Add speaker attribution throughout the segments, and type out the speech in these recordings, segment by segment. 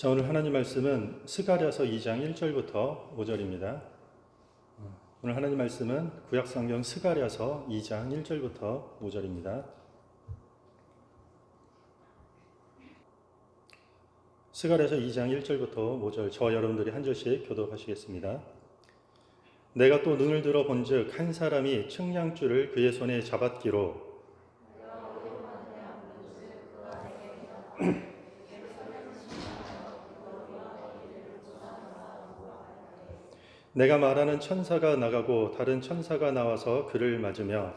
Speaker 1: 자, 오늘 하나님 말씀은 스가랴서 2장 1절부터 5절입니다. 오늘 하나님 말씀은 구약성경 스가랴서 2장 1절부터 5절입니다. 스가랴서 2장 1절부터 5절, 저와 여러분들이 한 절씩 교독하시겠습니다. 내가 또 눈을 들어 본즉 한 사람이 측량줄을 그의 손에 잡았기로 내가 말하는 천사가 나가고 다른 천사가 나와서 그를 맞으며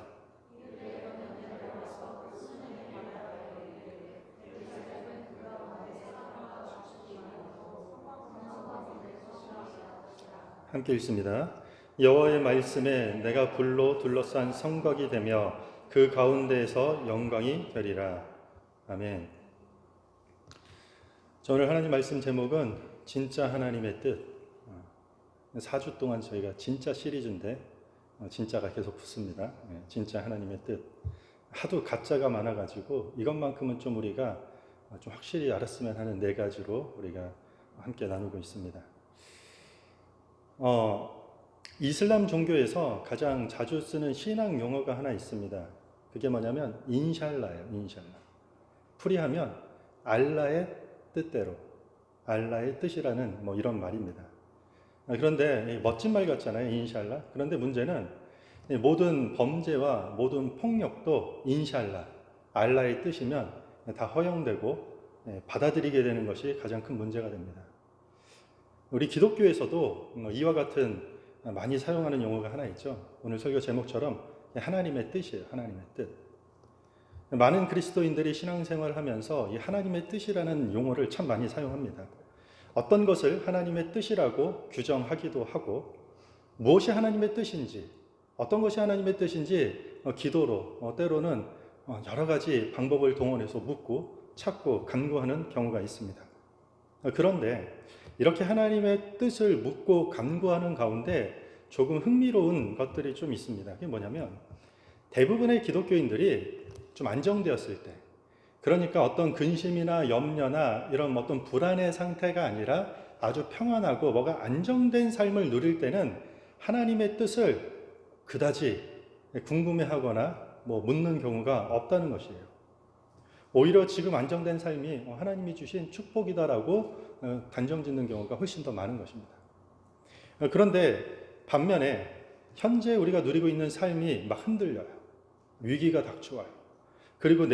Speaker 1: 함께 읽습니다. 여호와의 말씀에 내가 불로 둘러싼 성곽이 되며 그 가운데에서 영광이 되리라. 아멘. 자, 오늘 하나님 말씀 제목은 진짜 하나님의 뜻. 4주 동안 저희가 진짜 시리즈인데 진짜가 계속 붙습니다. 진짜 하나님의 뜻. 하도 가짜가 많아가지고 이것만큼은 좀 우리가 좀 확실히 알았으면 하는 4가지로 우리가 함께 나누고 있습니다. 이슬람 종교에서 가장 자주 쓰는 신앙 용어가 하나 있습니다. 그게 뭐냐면 인샬라예요. 인샬라. 풀이하면 알라의 뜻대로, 알라의 뜻이라는 이런 말입니다. 그런데 멋진 말 같잖아요. 인샬라. 그런데 문제는 모든 범죄와 모든 폭력도 인샬라, 알라의 뜻이면 다 허용되고 받아들이게 되는 것이 가장 큰 문제가 됩니다. 우리 기독교에서도 이와 같은 많이 사용하는 용어가 하나 있죠. 오늘 설교 제목처럼 하나님의 뜻이에요. 하나님의 뜻. 많은 그리스도인들이 신앙생활을 하면서 이 하나님의 뜻이라는 용어를 참 많이 사용합니다. 어떤 것을 하나님의 뜻이라고 규정하기도 하고 무엇이 하나님의 뜻인지, 어떤 것이 하나님의 뜻인지 기도로 때로는 여러 가지 방법을 동원해서 묻고 찾고 간구하는 경우가 있습니다. 그런데 이렇게 하나님의 뜻을 묻고 간구하는 가운데 조금 흥미로운 것들이 좀 있습니다. 그게 뭐냐면 대부분의 기독교인들이 좀 안정되었을 때, 그러니까 어떤 근심이나 염려나 이런 어떤 불안의 상태가 아니라 아주 평안하고 뭐가 안정된 삶을 누릴 때는 하나님의 뜻을 그다지 궁금해하거나 묻는 경우가 없다는 것이에요. 오히려 지금 안정된 삶이 하나님이 주신 축복이다라고 단정짓는 경우가 훨씬 더 많은 것입니다. 그런데 반면에 현재 우리가 누리고 있는 삶이 막 흔들려요. 위기가 닥쳐와요. 그리고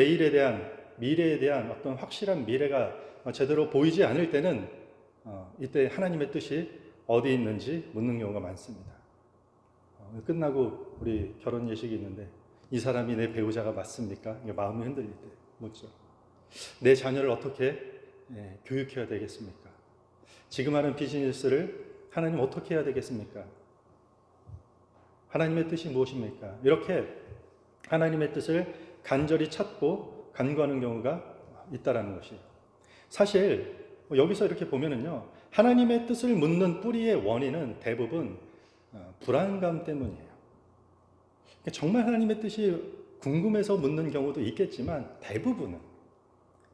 Speaker 1: 미래에 대한 어떤 확실한 미래가 제대로 보이지 않을 때는 이때 하나님의 뜻이 어디 있는지 묻는 경우가 많습니다. 끝나고 우리 결혼 예식이 있는데 이 사람이 내 배우자가 맞습니까? 마음이 흔들릴 때 묻죠. 내 자녀를 어떻게 교육해야 되겠습니까? 지금 하는 비즈니스를 하나님 어떻게 해야 되겠습니까? 하나님의 뜻이 무엇입니까? 이렇게 하나님의 뜻을 간절히 찾고 간구하는 경우가 있다라는 것이에요. 사실 여기서 이렇게 보면은요, 하나님의 뜻을 묻는 뿌리의 원인은 대부분 불안감 때문이에요. 정말 하나님의 뜻이 궁금해서 묻는 경우도 있겠지만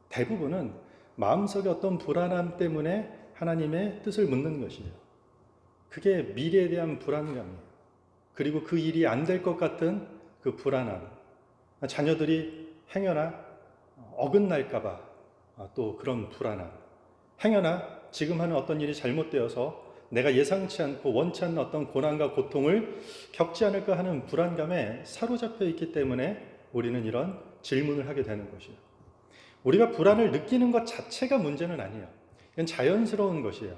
Speaker 1: 대부분은 마음속에 어떤 불안함 때문에 하나님의 뜻을 묻는 것이에요. 그게 미래에 대한 불안감이에요. 그리고 그 일이 안 될 것 같은 그 불안함, 자녀들이 행여나 어긋날까봐 또 그런 불안함, 행여나 지금 하는 어떤 일이 잘못되어서 내가 예상치 않고 원치 않는 어떤 고난과 고통을 겪지 않을까 하는 불안감에 사로잡혀 있기 때문에 우리는 이런 질문을 하게 되는 것이에요. 우리가 불안을 느끼는 것 자체가 문제는 아니에요. 이건 자연스러운 것이에요.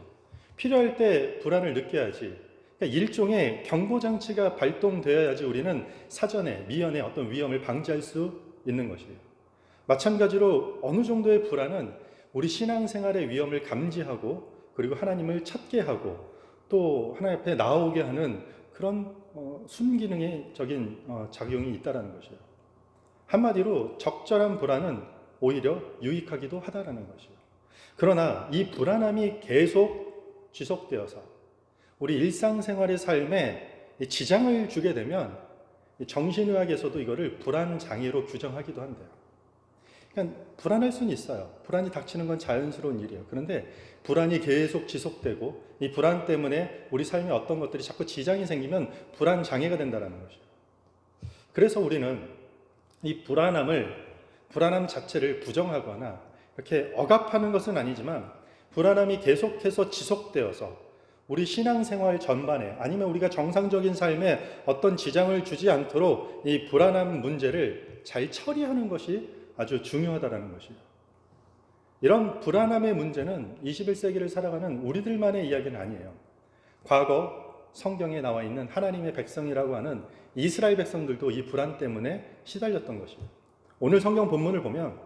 Speaker 1: 필요할 때 불안을 느껴야지. 그러니까 일종의 경보장치가 발동되어야지 우리는 사전에 미연에 어떤 위험을 방지할 수 있는 것이에요. 마찬가지로 어느 정도의 불안은 우리 신앙생활의 위험을 감지하고 그리고 하나님을 찾게 하고 또 하나님 앞에 나오게 하는 그런 순기능적인 작용이 있다는 것이에요. 한마디로 적절한 불안은 오히려 유익하기도 하다라는 것이에요. 그러나 이 불안함이 계속 지속되어서 우리 일상생활의 삶에 지장을 주게 되면 정신의학에서도 이거를 불안장애로 규정하기도 한대요. 그러니까 불안할 수는 있어요. 불안이 닥치는 건 자연스러운 일이에요. 그런데 불안이 계속 지속되고 이 불안 때문에 우리 삶에 어떤 것들이 자꾸 지장이 생기면 불안 장애가 된다는 것이에요. 그래서 우리는 이 불안함 자체를 부정하거나 이렇게 억압하는 것은 아니지만 불안함이 계속해서 지속되어서 우리 신앙생활 전반에 아니면 우리가 정상적인 삶에 어떤 지장을 주지 않도록 이 불안함 문제를 잘 처리하는 것이 아주 중요하다는 것이에요. 이런 불안함의 문제는 21세기를 살아가는 우리들만의 이야기는 아니에요. 과거 성경에 나와 있는 하나님의 백성이라고 하는 이스라엘 백성들도 이 불안 때문에 시달렸던 것이에요. 오늘 성경 본문을 보면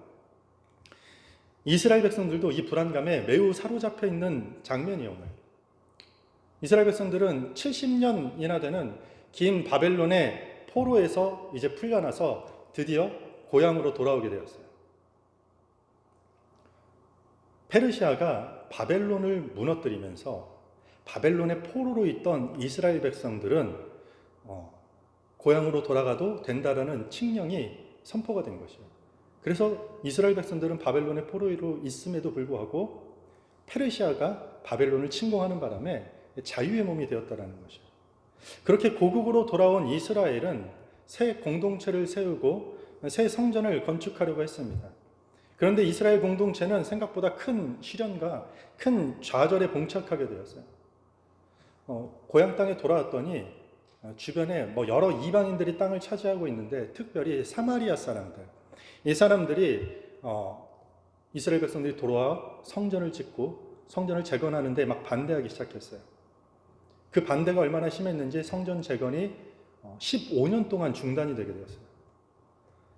Speaker 1: 이스라엘 백성들도 이 불안감에 매우 사로잡혀 있는 장면이에요. 오늘 이스라엘 백성들은 70년이나 되는 긴 바벨론의 포로에서 이제 풀려나서 드디어 고향으로 돌아오게 되었어요. 페르시아가 바벨론을 무너뜨리면서 바벨론의 포로로 있던 이스라엘 백성들은 고향으로 돌아가도 된다라는 칙령이 선포가 된 것이에요. 그래서 이스라엘 백성들은 바벨론의 포로로 있음에도 불구하고 페르시아가 바벨론을 침공하는 바람에 자유의 몸이 되었다라는 것이에요. 그렇게 고국으로 돌아온 이스라엘은 새 공동체를 세우고 새 성전을 건축하려고 했습니다. 그런데 이스라엘 공동체는 생각보다 큰 시련과 큰 좌절에 봉착하게 되었어요. 고향 땅에 돌아왔더니 주변에 여러 이방인들이 땅을 차지하고 있는데 특별히 사마리아 사람들, 이 사람들이 이스라엘 백성들이 돌아와 성전을 짓고 성전을 재건하는데 막 반대하기 시작했어요. 그 반대가 얼마나 심했는지 성전 재건이 15년 동안 중단이 되게 되었어요.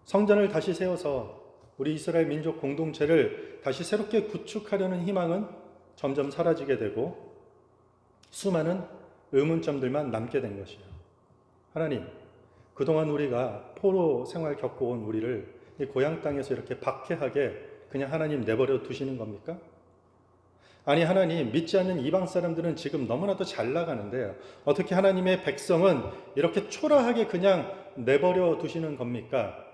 Speaker 1: 성전을 다시 세워서 우리 이스라엘 민족 공동체를 다시 새롭게 구축하려는 희망은 점점 사라지게 되고 수많은 의문점들만 남게 된 것이에요. 하나님, 그동안 우리가 포로 생활 겪어온 우리를 이 고향 땅에서 이렇게 박해하게 그냥 하나님 내버려 두시는 겁니까? 아니 하나님, 믿지 않는 이방 사람들은 지금 너무나도 잘 나가는데 어떻게 하나님의 백성은 이렇게 초라하게 그냥 내버려 두시는 겁니까?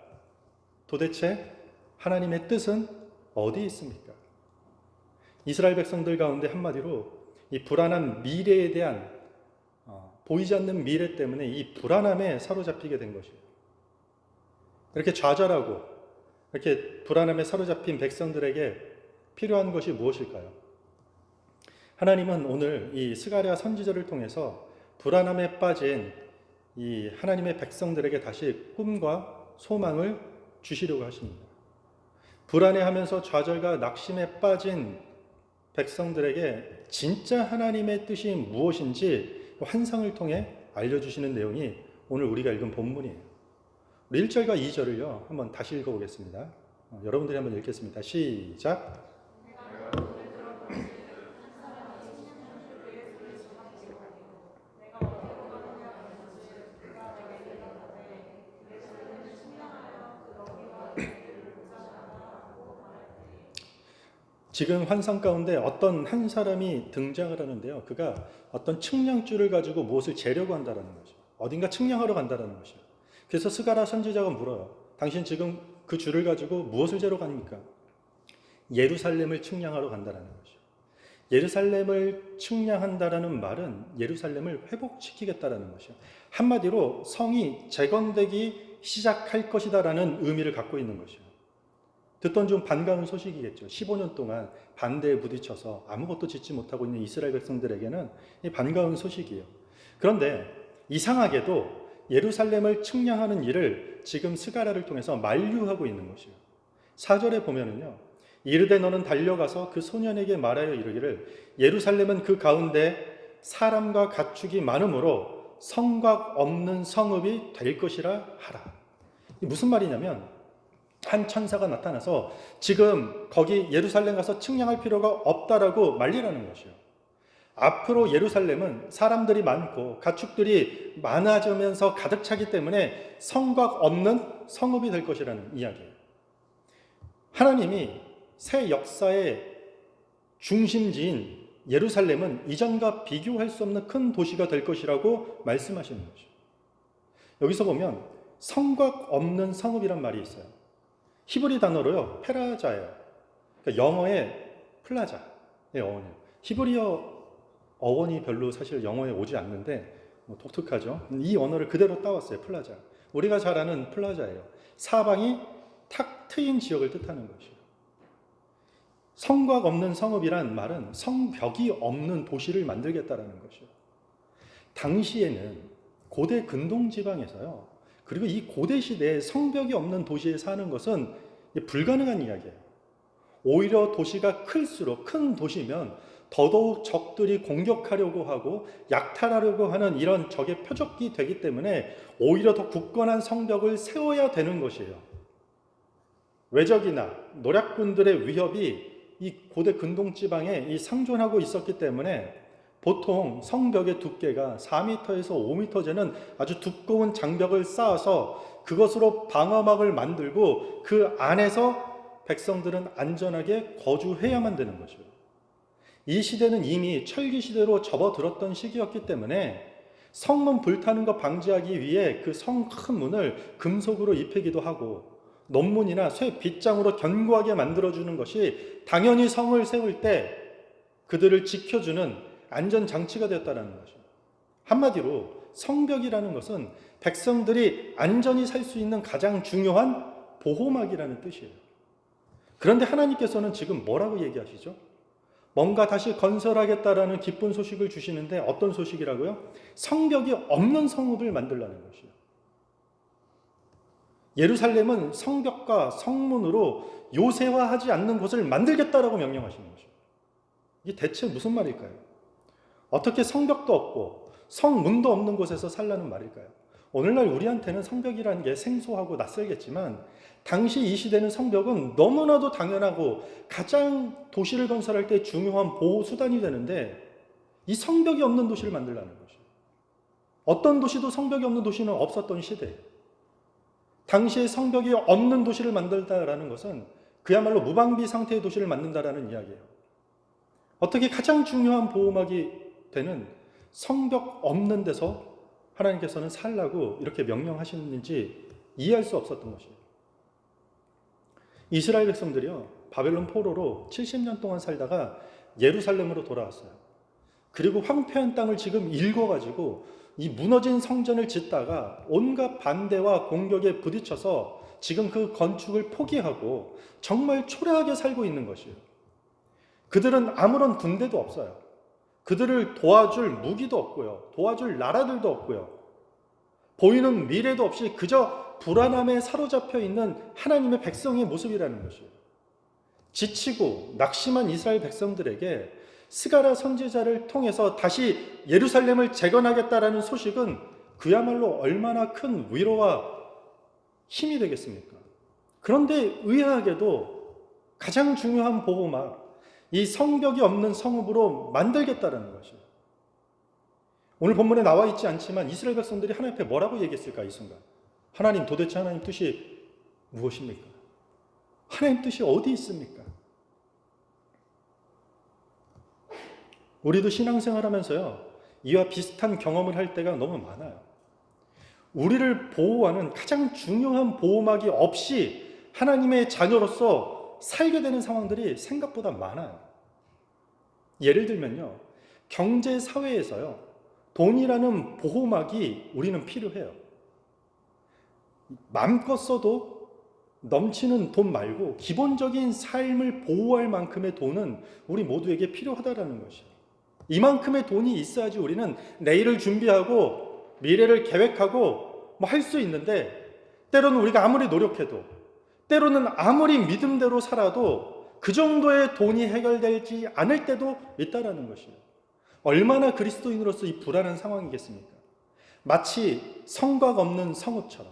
Speaker 1: 도대체 하나님의 뜻은 어디 있습니까? 이스라엘 백성들 가운데 한마디로 이 불안한 미래에 대한 보이지 않는 미래 때문에 이 불안함에 사로잡히게 된 것이에요. 이렇게 좌절하고 이렇게 불안함에 사로잡힌 백성들에게 필요한 것이 무엇일까요? 하나님은 오늘 이 스가랴 선지자를 통해서 불안함에 빠진 이 하나님의 백성들에게 다시 꿈과 소망을 주시려고 하십니다. 불안해하면서 좌절과 낙심에 빠진 백성들에게 진짜 하나님의 뜻이 무엇인지 환상을 통해 알려주시는 내용이 오늘 우리가 읽은 본문이에요. 우리 1절과 2절을요 한번 다시 읽어보겠습니다. 여러분들이 한번 읽겠습니다. 시작. 지금 환상 가운데 어떤 한 사람이 등장을 하는데요. 그가 어떤 측량줄을 가지고 무엇을 재려고 한다는 거죠. 어딘가 측량하러 간다는 것이죠. 그래서 스가랴 선지자가 물어요. 당신 지금 그 줄을 가지고 무엇을 재러 갑니까? 예루살렘을 측량하러 간다는 거죠. 예루살렘을 측량한다라는 말은 예루살렘을 회복시키겠다라는 것이죠. 한마디로 성이 재건되기 시작할 것이다라는 의미를 갖고 있는 것이죠. 듣던 좀 반가운 소식이겠죠. 15년 동안 반대에 부딪혀서 아무것도 짓지 못하고 있는 이스라엘 백성들에게는 반가운 소식이에요. 그런데 이상하게도 예루살렘을 측량하는 일을 지금 스가랴를 통해서 만류하고 있는 것이에요. 4절에 보면은요. 이르되 너는 달려가서 그 소년에게 말하여 이르기를 예루살렘은 그 가운데 사람과 가축이 많으므로 성곽 없는 성읍이 될 것이라 하라. 이게 무슨 말이냐면 한 천사가 나타나서 지금 거기 예루살렘 가서 측량할 필요가 없다라고 말리라는 것이에요. 앞으로 예루살렘은 사람들이 많고 가축들이 많아지면서 가득 차기 때문에 성곽 없는 성읍이 될 것이라는 이야기예요. 하나님이 새 역사의 중심지인 예루살렘은 이전과 비교할 수 없는 큰 도시가 될 것이라고 말씀하시는 거죠. 여기서 보면 성곽 없는 성읍이란 말이 있어요. 히브리 단어로요, 페라자예요. 그러니까 영어의 플라자의 어원이에요. 히브리어 어원이 별로 사실 영어에 오지 않는데 독특하죠. 이 언어를 그대로 따왔어요. 플라자. 우리가 잘 아는 플라자예요. 사방이 탁 트인 지역을 뜻하는 것이에요. 성곽 없는 성읍이란 말은 성벽이 없는 도시를 만들겠다라는 것이에요. 당시에는 고대 근동 지방에서요, 그리고 이 고대 시대에 성벽이 없는 도시에 사는 것은 불가능한 이야기예요. 오히려 도시가 클수록, 큰 도시면 더더욱 적들이 공격하려고 하고 약탈하려고 하는 이런 적의 표적이 되기 때문에 오히려 더 굳건한 성벽을 세워야 되는 것이에요. 외적이나 노략군들의 위협이 이 고대 근동 지방에 상존하고 있었기 때문에 보통 성벽의 두께가 4m에서 5m 되는 아주 두꺼운 장벽을 쌓아서 그것으로 방어막을 만들고 그 안에서 백성들은 안전하게 거주해야만 되는 것이에요. 이 시대는 이미 철기 시대로 접어들었던 시기였기 때문에 성문 불타는 것 방지하기 위해 그 성 큰 문을 금속으로 입히기도 하고 논문이나 쇠 빗장으로 견고하게 만들어주는 것이 당연히 성을 세울 때 그들을 지켜주는 안전장치가 되었다는 것이죠. 한마디로 성벽이라는 것은 백성들이 안전히 살 수 있는 가장 중요한 보호막이라는 뜻이에요. 그런데 하나님께서는 지금 뭐라고 얘기하시죠? 뭔가 다시 건설하겠다라는 기쁜 소식을 주시는데 어떤 소식이라고요? 성벽이 없는 성읍을 만들라는 것이에요. 예루살렘은 성벽과 성문으로 요새화하지 않는 곳을 만들겠다라고 명령하시는 것이에요. 이게 대체 무슨 말일까요? 어떻게 성벽도 없고 성문도 없는 곳에서 살라는 말일까요? 오늘날 우리한테는 성벽이라는 게 생소하고 낯설겠지만 당시 이 시대는 성벽은 너무나도 당연하고 가장 도시를 건설할 때 중요한 보호 수단이 되는데 이 성벽이 없는 도시를 만들라는 것이에요. 어떤 도시도 성벽이 없는 도시는 없었던 시대예요. 당시에 성벽이 없는 도시를 만들다라는 것은 그야말로 무방비 상태의 도시를 만든다라는 이야기예요. 어떻게 가장 중요한 보호막이 되는 성벽 없는 데서 하나님께서는 살라고 이렇게 명령하시는지 이해할 수 없었던 것이에요. 이스라엘 백성들이요, 바벨론 포로로 70년 동안 살다가 예루살렘으로 돌아왔어요. 그리고 황폐한 땅을 지금 읽어가지고 이 무너진 성전을 짓다가 온갖 반대와 공격에 부딪혀서 지금 그 건축을 포기하고 정말 초라하게 살고 있는 것이에요. 그들은 아무런 군대도 없어요. 그들을 도와줄 무기도 없고요. 도와줄 나라들도 없고요. 보이는 미래도 없이 그저 불안함에 사로잡혀 있는 하나님의 백성의 모습이라는 것이에요. 지치고 낙심한 이스라엘 백성들에게 스가랴 선지자를 통해서 다시 예루살렘을 재건하겠다라는 소식은 그야말로 얼마나 큰 위로와 힘이 되겠습니까? 그런데 의아하게도 가장 중요한 보호막, 이 성벽이 없는 성읍으로 만들겠다라는 것이에요. 오늘 본문에 나와 있지 않지만 이스라엘 백성들이 하나님 앞에 뭐라고 얘기했을까, 이 순간? 하나님, 도대체 하나님 뜻이 무엇입니까? 하나님 뜻이 어디 있습니까? 우리도 신앙생활 하면서요, 이와 비슷한 경험을 할 때가 너무 많아요. 우리를 보호하는 가장 중요한 보호막이 없이 하나님의 자녀로서 살게 되는 상황들이 생각보다 많아요. 예를 들면요, 경제 사회에서요, 돈이라는 보호막이 우리는 필요해요. 마음껏 써도 넘치는 돈 말고 기본적인 삶을 보호할 만큼의 돈은 우리 모두에게 필요하다라는 것이에요. 이만큼의 돈이 있어야지 우리는 내일을 준비하고 미래를 계획하고 뭐 할 수 있는데, 때로는 우리가 아무리 노력해도, 때로는 아무리 믿음대로 살아도 그 정도의 돈이 해결되지 않을 때도 있다라는 것이에요. 얼마나 그리스도인으로서 이 불안한 상황이겠습니까? 마치 성곽 없는 성읍처럼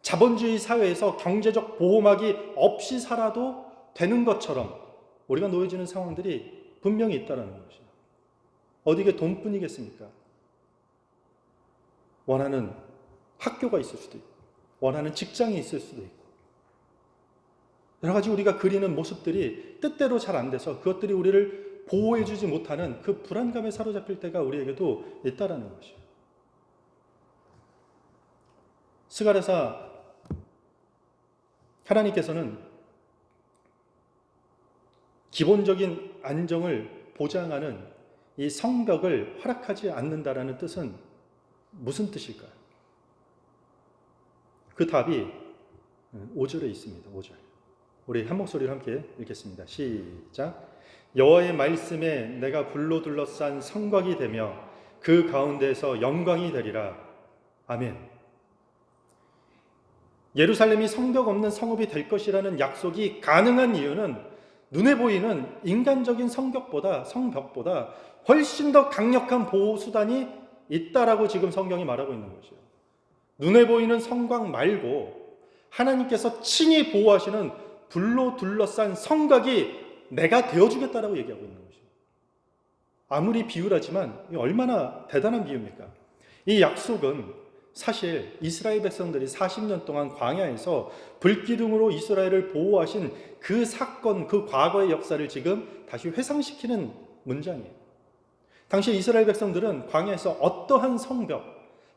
Speaker 1: 자본주의 사회에서 경제적 보호막이 없이 살아도 되는 것처럼 우리가 놓여지는 상황들이 분명히 있다는 것이에요. 어디게 돈뿐이겠습니까? 원하는 학교가 있을 수도 있고, 원하는 직장이 있을 수도 있고, 여러 가지 우리가 그리는 모습들이 뜻대로 잘 안 돼서 그것들이 우리를 보호해주지 못하는 그 불안감에 사로잡힐 때가 우리에게도 있다는 것이에요. 스가랴서 하나님께서는 기본적인 안정을 보장하는 이 성벽을 허락하지 않는다라는 뜻은 무슨 뜻일까요? 그 답이 5절에 있습니다. 5절. 우리 한 목소리로 함께 읽겠습니다. 시작. 여호와의 말씀에 내가 불로 둘러싼 성곽이 되며 그 가운데에서 영광이 되리라. 아멘. 예루살렘이 성벽 없는 성읍이 될 것이라는 약속이 가능한 이유는 눈에 보이는 인간적인 성벽보다 훨씬 더 강력한 보호 수단이 있다라고 지금 성경이 말하고 있는 것이에요. 눈에 보이는 성곽 말고 하나님께서 친히 보호하시는 불로 둘러싼 성곽이 내가 되어주겠다라고 얘기하고 있는 것이에요. 아무리 비유라지만 얼마나 대단한 비유입니까? 이 약속은 사실 이스라엘 백성들이 40년 동안 광야에서 불기둥으로 이스라엘을 보호하신 그 사건, 그 과거의 역사를 지금 다시 회상시키는 문장이에요. 당시 이스라엘 백성들은 광야에서 어떠한 성벽,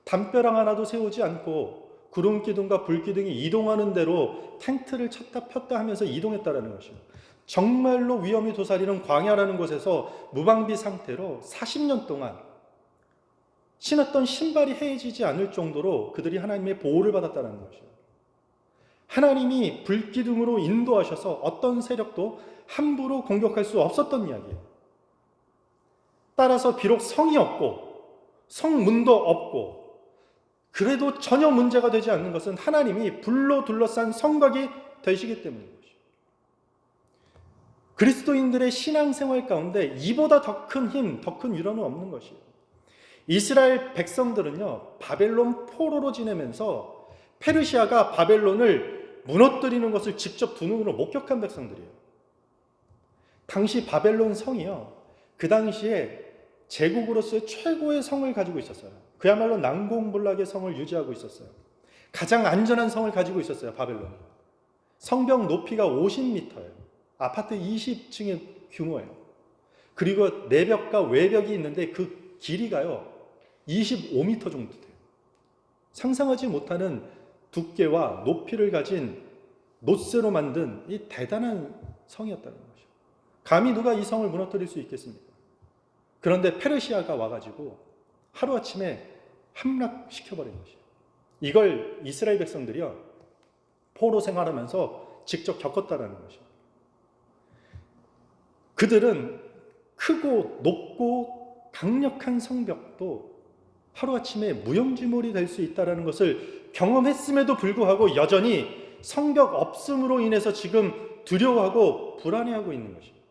Speaker 1: 담벼락 하나도 세우지 않고 구름기둥과 불기둥이 이동하는 대로 텐트를 쳤다 폈다 하면서 이동했다라는 것이에요. 정말로 위험이 도사리는 광야라는 곳에서 무방비 상태로 40년 동안 신었던 신발이 헤어지지 않을 정도로 그들이 하나님의 보호를 받았다는 것이에요. 하나님이 불기둥으로 인도하셔서 어떤 세력도 함부로 공격할 수 없었던 이야기예요. 따라서 비록 성이 없고 성문도 없고 그래도 전혀 문제가 되지 않는 것은 하나님이 불로 둘러싼 성곽이 되시기 때문입니다. 그리스도인들의 신앙생활 가운데 이보다 더 큰 힘, 더 큰 위로는 없는 것이에요. 이스라엘 백성들은요, 바벨론 포로로 지내면서 페르시아가 바벨론을 무너뜨리는 것을 직접 두 눈으로 목격한 백성들이에요. 당시 바벨론 성이요, 그 당시에 제국으로서의 최고의 성을 가지고 있었어요. 그야말로 난공불락의 성을 유지하고 있었어요. 가장 안전한 성을 가지고 있었어요, 바벨론이. 성벽 높이가 50m예요. 아파트 20층의 규모예요. 그리고 내벽과 외벽이 있는데 그 길이가요 25m 정도 돼요. 상상하지 못하는 두께와 높이를 가진 노쇠로 만든 이 대단한 성이었다는 거죠. 감히 누가 이 성을 무너뜨릴 수 있겠습니까? 그런데 페르시아가 와가지고 하루아침에 함락시켜버린 것이에요. 이걸 이스라엘 백성들이요 포로 생활하면서 직접 겪었다라는 것이에요. 그들은 크고 높고 강력한 성벽도 하루아침에 무용지물이 될 수 있다는 것을 경험했음에도 불구하고 여전히 성벽 없음으로 인해서 지금 두려워하고 불안해하고 있는 것입니다.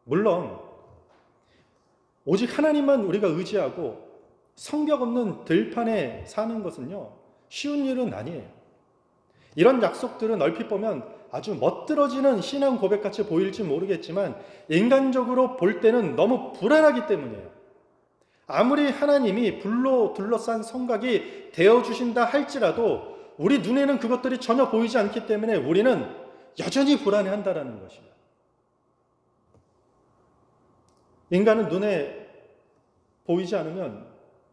Speaker 1: 물론 오직 하나님만 우리가 의지하고 성벽 없는 들판에 사는 것은요 쉬운 일은 아니에요. 이런 약속들은 얼핏 보면 아주 멋들어지는 신앙 고백같이 보일지 모르겠지만 인간적으로 볼 때는 너무 불안하기 때문이에요. 아무리 하나님이 불로 둘러싼 성곽이 되어주신다 할지라도 우리 눈에는 그것들이 전혀 보이지 않기 때문에 우리는 여전히 불안해한다라는 것입니다. 인간은 눈에 보이지 않으면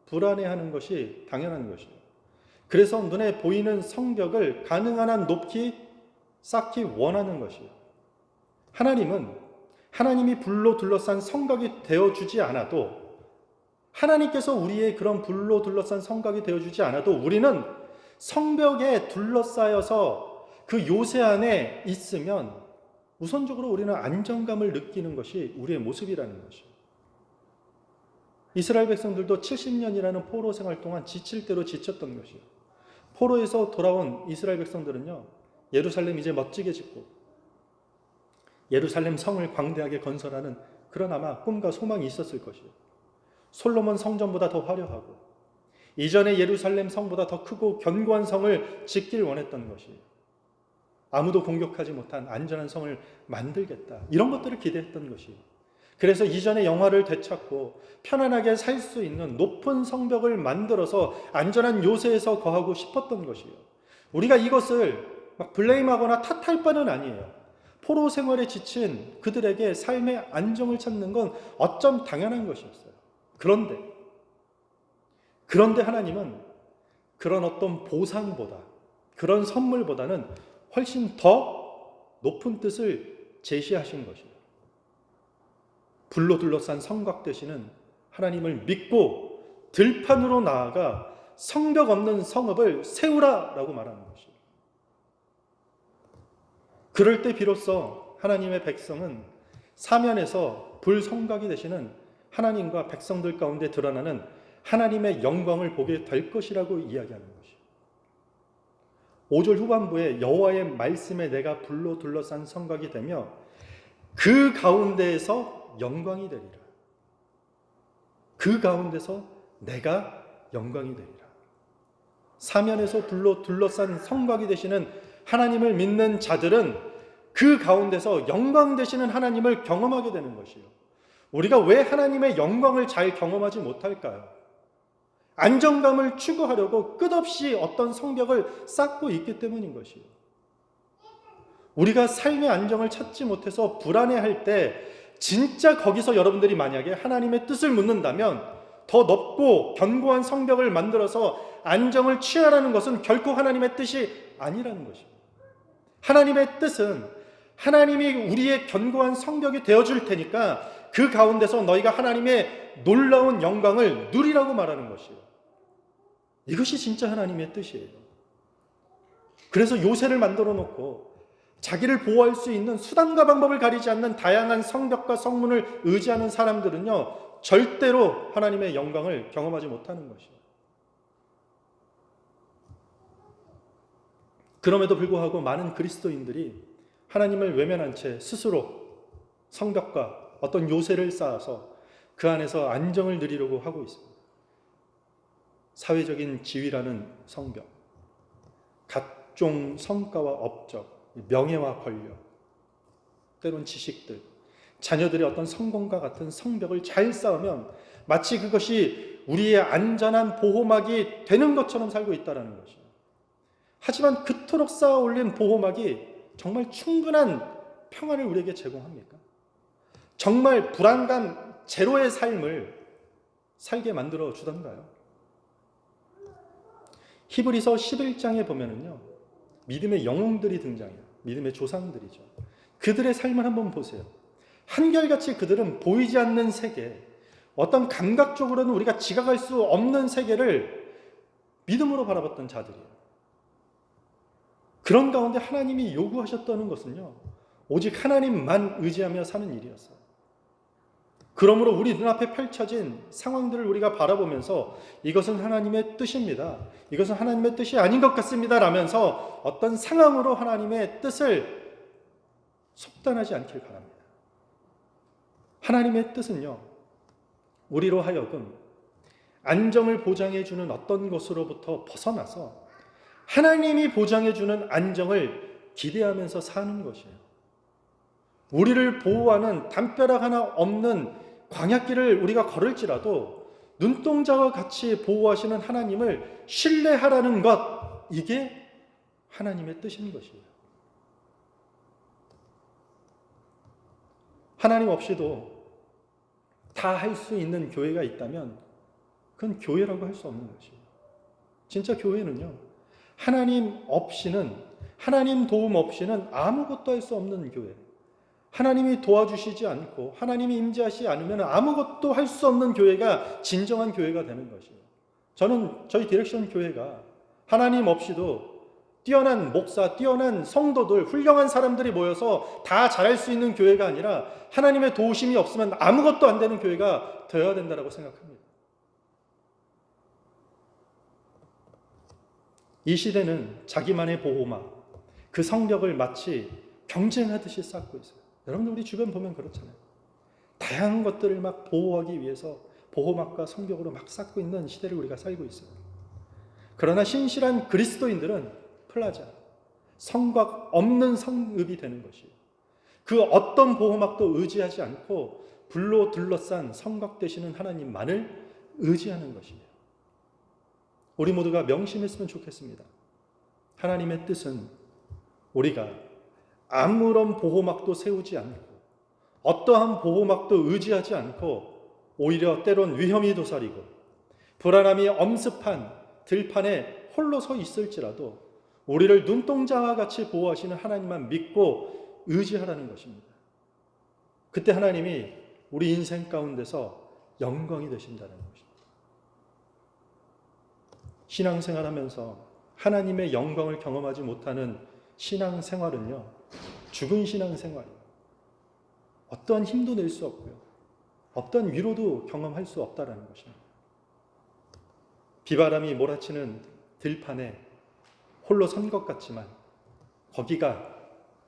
Speaker 1: 불안해하는 것이 당연한 것이에요. 그래서 눈에 보이는 성벽을 가능한 한 높이 쌓기 원하는 것이에요. 하나님은 하나님이 불로 둘러싼 성곽이 되어주지 않아도 하나님께서 우리의 그런 불로 둘러싼 성곽이 되어주지 않아도 우리는 성벽에 둘러싸여서 그 요새 안에 있으면 우선적으로 우리는 안정감을 느끼는 것이 우리의 모습이라는 것이에요. 이스라엘 백성들도 70년이라는 포로 생활 동안 지칠 대로 지쳤던 것이에요. 포로에서 돌아온 이스라엘 백성들은요 예루살렘 이제 멋지게 짓고 예루살렘 성을 광대하게 건설하는 그런 아마 꿈과 소망이 있었을 것이에요. 솔로몬 성전보다 더 화려하고 이전의 예루살렘 성보다 더 크고 견고한 성을 짓길 원했던 것이에요. 아무도 공격하지 못한 안전한 성을 만들겠다. 이런 것들을 기대했던 것이에요. 그래서 이전의 영화를 되찾고 편안하게 살 수 있는 높은 성벽을 만들어서 안전한 요새에서 거하고 싶었던 것이에요. 우리가 이것을 막 블레임하거나 탓할 바는 아니에요. 포로 생활에 지친 그들에게 삶의 안정을 찾는 건 어쩜 당연한 것이었어요. 그런데 하나님은 그런 어떤 보상보다 그런 선물보다는 훨씬 더 높은 뜻을 제시하신 것이에요. 불로 둘러싼 성곽 되시는 하나님을 믿고 들판으로 나아가 성벽 없는 성읍을 세우라라고 말하는 것이에요. 그럴 때 비로소 하나님의 백성은 사면에서 불성곽이 되시는 하나님과 백성들 가운데 드러나는 하나님의 영광을 보게 될 것이라고 이야기하는 것이에요. 5절 후반부에 여호와의 말씀에 내가 불로 둘러싼 성곽이 되며 그 가운데에서 영광이 되리라. 그 가운데서 내가 영광이 되리라. 사면에서 불로 둘러싼 성곽이 되시는 하나님을 믿는 자들은 그 가운데서 영광 되시는 하나님을 경험하게 되는 것이요. 우리가 왜 하나님의 영광을 잘 경험하지 못할까요? 안정감을 추구하려고 끝없이 어떤 성벽을 쌓고 있기 때문인 것이요. 우리가 삶의 안정을 찾지 못해서 불안해할 때 진짜 거기서 여러분들이 만약에 하나님의 뜻을 묻는다면 더 높고 견고한 성벽을 만들어서 안정을 취하라는 것은 결코 하나님의 뜻이 아니라는 것입니다. 하나님의 뜻은 하나님이 우리의 견고한 성벽이 되어줄 테니까 그 가운데서 너희가 하나님의 놀라운 영광을 누리라고 말하는 것이에요. 이것이 진짜 하나님의 뜻이에요. 그래서 요새를 만들어 놓고 자기를 보호할 수 있는 수단과 방법을 가리지 않는 다양한 성벽과 성문을 의지하는 사람들은요, 절대로 하나님의 영광을 경험하지 못하는 것이에요. 그럼에도 불구하고 많은 그리스도인들이 하나님을 외면한 채 스스로 성벽과 어떤 요새를 쌓아서 그 안에서 안정을 누리려고 하고 있습니다. 사회적인 지위라는 성벽, 각종 성과와 업적, 명예와 권력, 때론 지식들, 자녀들의 어떤 성공과 같은 성벽을 잘 쌓으면 마치 그것이 우리의 안전한 보호막이 되는 것처럼 살고 있다는 것이죠. 하지만 그토록 쌓아 올린 보호막이 정말 충분한 평안을 우리에게 제공합니까? 정말 불안감 제로의 삶을 살게 만들어 주던가요? 히브리서 11장에 보면은요, 믿음의 영웅들이 등장해요. 믿음의 조상들이죠. 그들의 삶을 한번 보세요. 한결같이 그들은 보이지 않는 세계, 어떤 감각적으로는 우리가 지각할 수 없는 세계를 믿음으로 바라봤던 자들이에요. 그런 가운데 하나님이 요구하셨다는 것은요, 오직 하나님만 의지하며 사는 일이었어요. 그러므로 우리 눈앞에 펼쳐진 상황들을 우리가 바라보면서 이것은 하나님의 뜻입니다. 이것은 하나님의 뜻이 아닌 것 같습니다. 라면서 어떤 상황으로 하나님의 뜻을 속단하지 않길 바랍니다. 하나님의 뜻은요, 우리로 하여금 안정을 보장해주는 어떤 것으로부터 벗어나서 하나님이 보장해주는 안정을 기대하면서 사는 것이에요. 우리를 보호하는 담벼락 하나 없는 광야길을 우리가 걸을지라도 눈동자와 같이 보호하시는 하나님을 신뢰하라는 것, 이게 하나님의 뜻인 것이에요. 하나님 없이도 다 할 수 있는 교회가 있다면 그건 교회라고 할 수 없는 것이에요. 진짜 교회는요, 하나님 없이는, 하나님 도움 없이는 아무것도 할 수 없는 교회. 하나님이 도와주시지 않고 하나님이 임재하시지 않으면 아무것도 할 수 없는 교회가 진정한 교회가 되는 것이에요. 저는 저희 디렉션 교회가 하나님 없이도 뛰어난 목사, 뛰어난 성도들, 훌륭한 사람들이 모여서 다 잘할 수 있는 교회가 아니라 하나님의 도우심이 없으면 아무것도 안 되는 교회가 되어야 된다고 생각합니다. 이 시대는 자기만의 보호막, 그 성벽을 마치 경쟁하듯이 쌓고 있어요. 여러분들 우리 주변 보면 그렇잖아요. 다양한 것들을 막 보호하기 위해서 보호막과 성벽으로 막 쌓고 있는 시대를 우리가 살고 있어요. 그러나 신실한 그리스도인들은 플라자, 성곽 없는 성읍이 되는 것이에요. 그 어떤 보호막도 의지하지 않고 불로 둘러싼 성곽 되시는 하나님만을 의지하는 것이에요. 우리 모두가 명심했으면 좋겠습니다. 하나님의 뜻은 우리가 아무런 보호막도 세우지 않고 어떠한 보호막도 의지하지 않고 오히려 때론 위험이 도사리고 불안함이 엄습한 들판에 홀로 서 있을지라도 우리를 눈동자와 같이 보호하시는 하나님만 믿고 의지하라는 것입니다. 그때 하나님이 우리 인생 가운데서 영광이 되신다는 것입니다. 신앙생활 하면서 하나님의 영광을 경험하지 못하는 신앙생활은요, 죽은 신앙생활이에요. 어떠한 힘도 낼 수 없고요. 어떠한 위로도 경험할 수 없다는 것입니다. 비바람이 몰아치는 들판에 홀로 선 것 같지만 거기가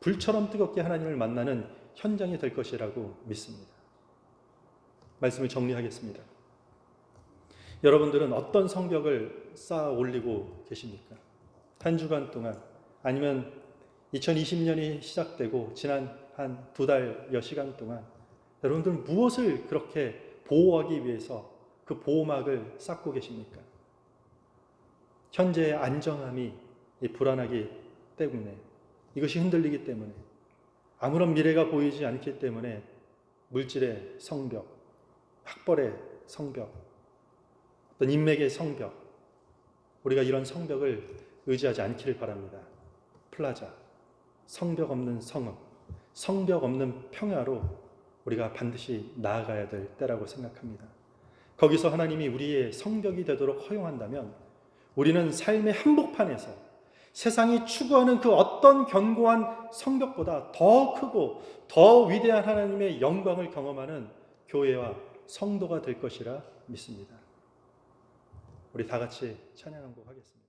Speaker 1: 불처럼 뜨겁게 하나님을 만나는 현장이 될 것이라고 믿습니다. 말씀을 정리하겠습니다. 여러분들은 어떤 성벽을 쌓아 올리고 계십니까? 한 주간 동안, 아니면 2020년이 시작되고 지난 한 2달여 시간 동안 여러분들은 무엇을 그렇게 보호하기 위해서 그 보호막을 쌓고 계십니까? 현재의 안정함이 불안하기 때문에, 이것이 흔들리기 때문에, 아무런 미래가 보이지 않기 때문에 물질의 성벽, 학벌의 성벽, 어떤 인맥의 성벽, 우리가 이런 성벽을 의지하지 않기를 바랍니다. 플라자, 성벽 없는 성읍, 성벽 없는 평야로 우리가 반드시 나아가야 될 때라고 생각합니다. 거기서 하나님이 우리의 성벽이 되도록 허용한다면 우리는 삶의 한복판에서 세상이 추구하는 그 어떤 견고한 성벽보다 더 크고 더 위대한 하나님의 영광을 경험하는 교회와 성도가 될 것이라 믿습니다. 우리 다 같이 찬양 한 곡 하겠습니다.